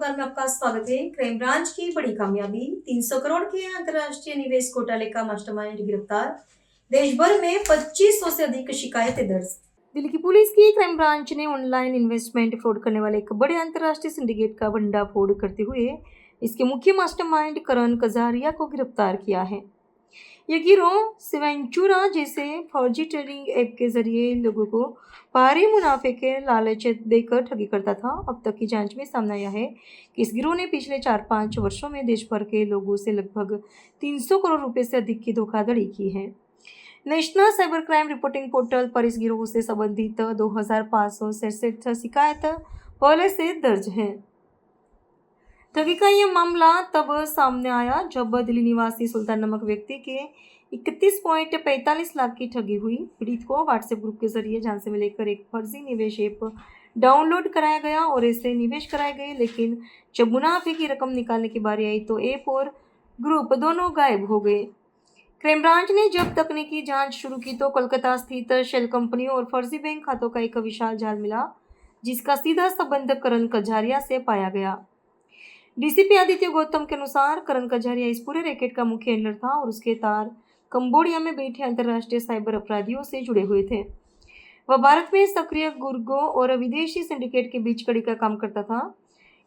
अखबार में आपका स्वागत है। क्राइम ब्रांच की बड़ी कामयाबी, 300 करोड़ के अंतर्राष्ट्रीय निवेश घोटाले का मास्टरमाइंड गिरफ्तार। देश भर में 2500 से अधिक शिकायतें दर्ज। दिल्ली की पुलिस की क्राइम ब्रांच ने ऑनलाइन इन्वेस्टमेंट फ्रॉड करने वाले एक बड़े अंतर्राष्ट्रीय सिंडिकेट का भंडाफोड़ करते हुए इसके मुख्य मास्टरमाइंड करण कजारिया को गिरफ्तार किया है। यह गिरोह सिवेंचुरा जैसे फर्जी ट्रेडिंग ऐप के जरिए लोगों को भारी मुनाफे के लालच देकर ठगी करता था। अब तक की जांच में सामने आया है कि इस गिरोह ने पिछले 4-5 वर्षों में देश भर के लोगों से लगभग 300 करोड़ रुपए से अधिक की धोखाधड़ी की है। National cyber crime reporting portal पर इस गिरोह से संबंधित 2567 शिकायत पहले से दर्ज है। ठगी का यह मामला तब सामने आया जब दिल्ली निवासी सुल्तान नामक व्यक्ति के 31.45 लाख की ठगी हुई। पीड़ित को व्हाट्सएप ग्रुप के जरिए झांसे में लेकर एक फर्जी निवेश ऐप डाउनलोड कराया गया और ऐसे निवेश कराए गए, लेकिन जब मुनाफे की रकम निकालने की बारी आई तो ऐप और ग्रुप दोनों गायब हो गए। क्राइम ब्रांच ने जब तकनीकी जांच शुरू की तो कोलकाता स्थित शेल कंपनी और फर्जी बैंक खातों का एक विशाल जाल मिला, जिसका सीधा संबंध करण कजारिया से पाया गया। डीसीपी आदित्य गौतम के अनुसार करण कजारिया इस पूरे रैकेट का मुख्य हैंडलर था और उसके तार कंबोडिया में बैठे अंतर्राष्ट्रीय साइबर अपराधियों से जुड़े हुए थे। वह भारत में सक्रिय गुर्गों और विदेशी सिंडिकेट के बीच कड़ी का काम करता था।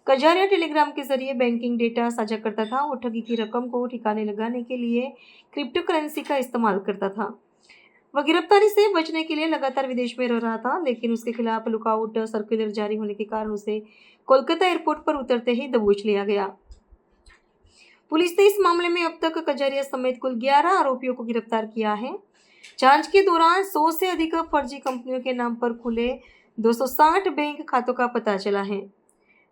कजारिया टेलीग्राम के जरिए बैंकिंग डेटा साझा करता था और ठगी की रकम को ठिकाने लगाने के लिए क्रिप्टो करेंसी का इस्तेमाल करता था। वह गिरफ्तारी से बचने के लिए लगातार विदेश में रह रहा था, लेकिन उसके खिलाफ लुकआउट सर्कुलर जारी होने के कारण उसे कोलकाता एयरपोर्ट पर उतरते ही दबोच लिया गया। पुलिस ने इस मामले में अब तक कजारिया समेत कुल 11 आरोपियों को गिरफ्तार किया है। जांच के दौरान 100 से अधिक फर्जी कंपनियों के नाम पर खुले 260 बैंक खातों का पता चला है।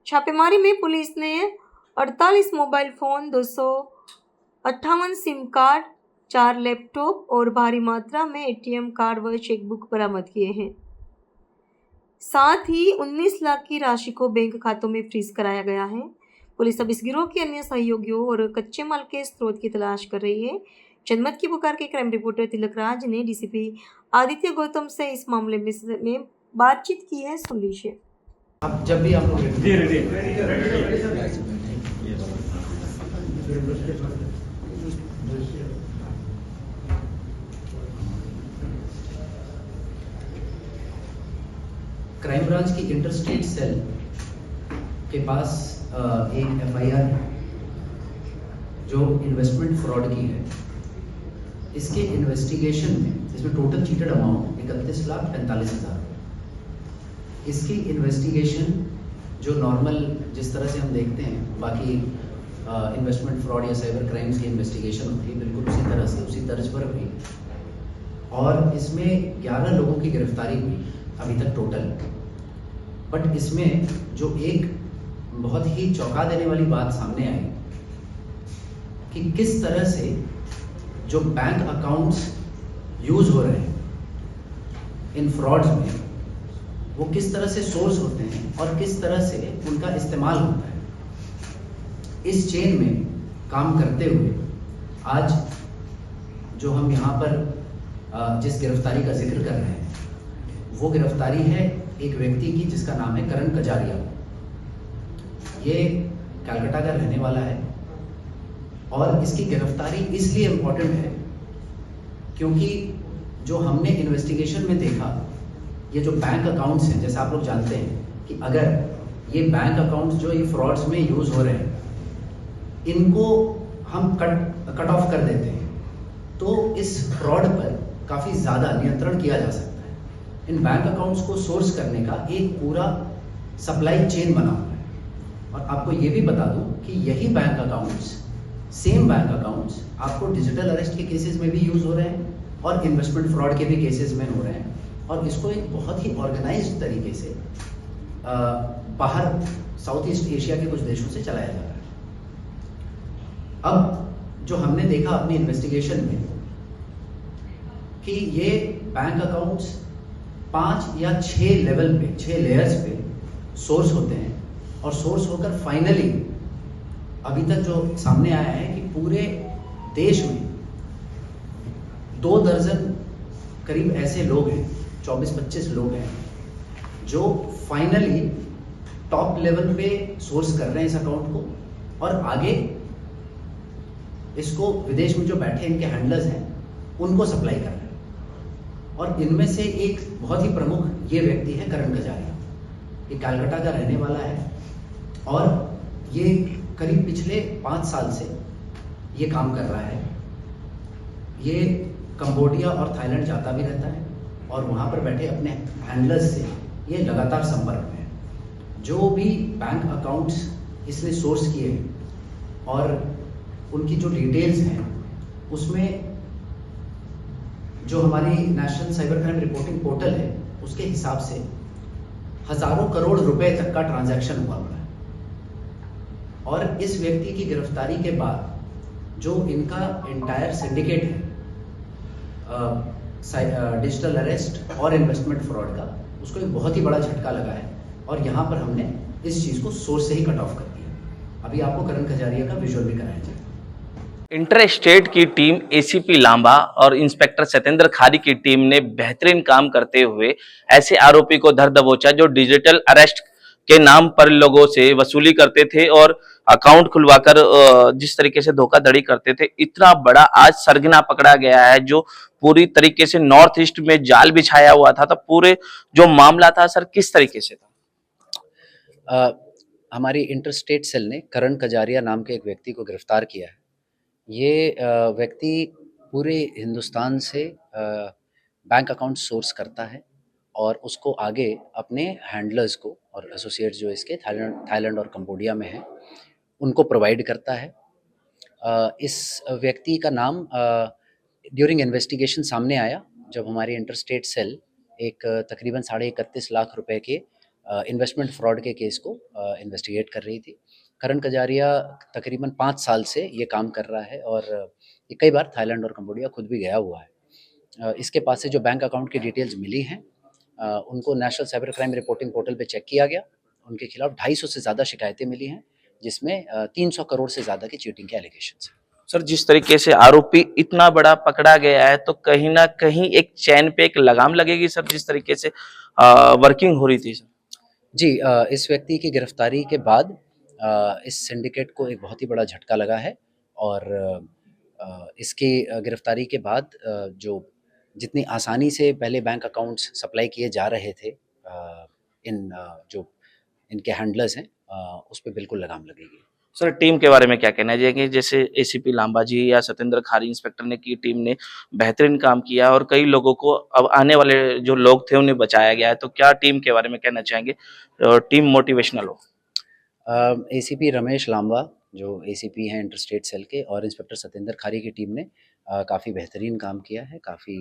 छापेमारी में पुलिस ने 48 mobile phone, 258 SIM card, 4 laptop और भारी मात्रा में एटीएम कार्ड व चेकबुक बरामद किए हैं। साथ ही 19 लाख की राशि को बैंक खातों में फ्रीज कराया गया है। पुलिस अब इस गिरोह के अन्य सहयोगियों और कच्चे माल के स्रोत की तलाश कर रही है। जनमत की पुकार के क्राइम रिपोर्टर तिलक राज ने डीसीपी आदित्य गौतम से इस मामले में बातचीत की है। सुन लीजिए। आप जब भी आप लोग क्राइम ब्रांच की इंटरस्टेट सेल के पास एक एफआईआर है जो इन्वेस्टमेंट फ्रॉड की है। इसके इन्वेस्टिगेशन में इसमें टोटल चीटेड अमाउंट 31,45,000। इसकी इन्वेस्टिगेशन जो नॉर्मल जिस तरह से हम देखते हैं बाकी इन्वेस्टमेंट फ्रॉड या साइबर क्राइम्स की इन्वेस्टिगेशन होती है, बिल्कुल उसी तरह से उसी तर्ज पर हुई और इसमें 11 लोगों की गिरफ्तारी हुई अभी तक टोटल। बट इसमें जो एक बहुत ही चौंका देने वाली बात सामने आई कि किस तरह से जो बैंक अकाउंट्स यूज हो रहे हैं इन फ्रॉड्स में, वो किस तरह से सोर्स होते हैं और किस तरह से उनका इस्तेमाल होता है। इस चेन में काम करते हुए आज जो हम यहाँ पर जिस गिरफ्तारी का जिक्र कर रहे हैं वो गिरफ्तारी है एक व्यक्ति की जिसका नाम है करण कजारिया। ये कलकत्ता का रहने वाला है और इसकी गिरफ्तारी इसलिए इम्पोर्टेंट है क्योंकि जो हमने इन्वेस्टिगेशन में देखा, ये जो बैंक अकाउंट्स हैं, जैसे आप लोग जानते हैं कि अगर ये बैंक अकाउंट्स जो ये फ्रॉड्स में यूज हो रहे हैं इनको हम कट ऑफ कर देते हैं तो इस फ्रॉड पर काफ़ी ज़्यादा नियंत्रण किया जा सकता है। इन बैंक अकाउंट्स को सोर्स करने का एक पूरा सप्लाई चेन बना हुआ है। और आपको ये भी बता दूं कि यही bank accounts, same bank accounts आपको डिजिटल अरेस्ट के केसेस में भी यूज हो रहे हैं और इन्वेस्टमेंट फ्रॉड के भी केसेस में हो रहे हैं और इसको एक बहुत ही ऑर्गेनाइज्ड तरीके से बाहर साउथ ईस्ट एशिया के कुछ देशों से चलाया जा रहा है। अब जो हमने देखा अपनी इन्वेस्टिगेशन में कि ये बैंक अकाउंट्स 5 या 6 लेवल पे, 6 लेयर्स पे सोर्स होते हैं और सोर्स होकर फाइनली अभी तक जो सामने आया है कि पूरे देश में 2 दर्जन करीब ऐसे लोग हैं, 24-25 लोग हैं जो फाइनली टॉप लेवल पे सोर्स कर रहे हैं इस अकाउंट को, और आगे इसको विदेश में जो बैठे इनके हैंडलर्स हैं उनको सप्लाई कर रहे हैं। और इनमें से एक बहुत ही प्रमुख ये व्यक्ति है करण कजारिया। ये कलकत्ता का रहने वाला है और ये करीब पिछले 5 साल से ये काम कर रहा है। ये कंबोडिया और थाईलैंड जाता भी रहता है और वहाँ पर बैठे अपने हैंडलर्स से ये लगातार संपर्क में है। जो भी बैंक अकाउंट्स इसने सोर्स किए हैं और उनकी जो डिटेल्स हैं उसमें जो हमारी national cyber crime reporting portal है उसके हिसाब से हजारों करोड़ रुपए तक का ट्रांजैक्शन हुआ है। और इस व्यक्ति की गिरफ्तारी के बाद जो इनका एंटायर सिंडिकेट है डिजिटल अरेस्ट और इन्वेस्टमेंट फ्रॉड का, उसको एक बहुत ही बड़ा झटका लगा है और यहाँ पर हमने इस चीज़ को सोर्स से ही कट ऑफ कर दिया। अभी आपको करण कजारिया का विजुअल भी कराया जाएगा। इंटर स्टेट की टीम एसीपी लांबा और इंस्पेक्टर सतेंद्र खारी की टीम ने बेहतरीन काम करते हुए ऐसे आरोपी को धर दबोचा जो डिजिटल अरेस्ट के नाम पर लोगों से वसूली करते थे और अकाउंट खुलवाकर जिस तरीके से धोखाधड़ी करते थे। इतना बड़ा आज सरगना पकड़ा गया है जो पूरी तरीके से नॉर्थ ईस्ट में जाल बिछाया हुआ था। तो पूरे जो मामला था सर किस तरीके से था? हमारी इंटर स्टेट सेल ने करण कजारिया नाम के एक व्यक्ति को गिरफ्तार किया है। ये व्यक्ति पूरे हिंदुस्तान से बैंक अकाउंट सोर्स करता है और उसको आगे अपने हैंडलर्स को और एसोसिएट्स जो इसके थाईलैंड और कंबोडिया में हैं उनको प्रोवाइड करता है। इस व्यक्ति का नाम ड्यूरिंग इन्वेस्टिगेशन सामने आया जब हमारी इंटर स्टेट सेल एक तकरीबन 31.5 लाख रुपए के इन्वेस्टमेंट फ्रॉड के केस को इन्वेस्टिगेट कर रही थी। करण कजारिया तकरीबन 5 साल से ये काम कर रहा है और ये कई बार थाईलैंड और कंबोडिया खुद भी गया हुआ है। इसके पास से जो बैंक अकाउंट की डिटेल्स मिली हैं उनको national cyber crime reporting portal पे चेक किया गया। उनके खिलाफ 250 से ज़्यादा शिकायतें मिली हैं जिसमें 300 करोड़ से ज़्यादा की चीटिंग के एलिगेशंस हैं। सर जिस तरीके से आरोपी इतना बड़ा पकड़ा गया है तो कहीं ना कहीं एक चैन पे एक लगाम लगेगी सर, जिस तरीके से वर्किंग हो रही थी सर। जी, इस व्यक्ति की गिरफ्तारी के बाद इस सिंडिकेट को एक बहुत ही बड़ा झटका लगा है और इसकी गिरफ्तारी के बाद जो जितनी आसानी से पहले बैंक अकाउंट्स सप्लाई किए जा रहे थे जो इनके हैंडलर्स हैं उस पर बिल्कुल लगाम लगेगी। सर टीम के बारे में क्या कहना चाहिए? जैसे एसीपी लांबा जी या सतेंद्र खारी इंस्पेक्टर ने की टीम ने बेहतरीन काम किया और कई लोगों को अब आने वाले जो लोग थे उन्हें बचाया गया है, तो क्या टीम के बारे में कहना चाहेंगे? टीम मोटिवेशनल हो। एसीपी रमेश लांबा जो एसीपी हैं इंटर स्टेट सेल के और इंस्पेक्टर सतेंद्र खारी की टीम ने काफ़ी बेहतरीन काम किया है, काफ़ी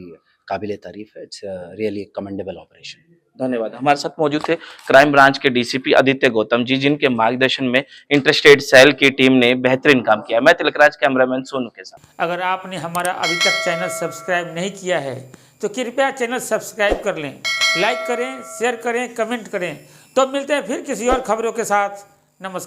काबिल तारीफ है। It's really commendable operation. धन्यवाद। हमारे साथ मौजूद थे क्राइम ब्रांच के डीसीपी आदित्य गौतम जी, जिनके मार्गदर्शन में इंटर स्टेट सेल की टीम ने बेहतरीन काम किया। मैं तिलकराज, कैमरामैन सोनू के साथ। अगर आपने हमारा अभी तक चैनल सब्सक्राइब नहीं किया है तो कृपया चैनल सब्सक्राइब कर लें, लाइक करें, शेयर करें, कमेंट करें। तो मिलते हैं फिर किसी और खबरों के साथ। नमस्कार।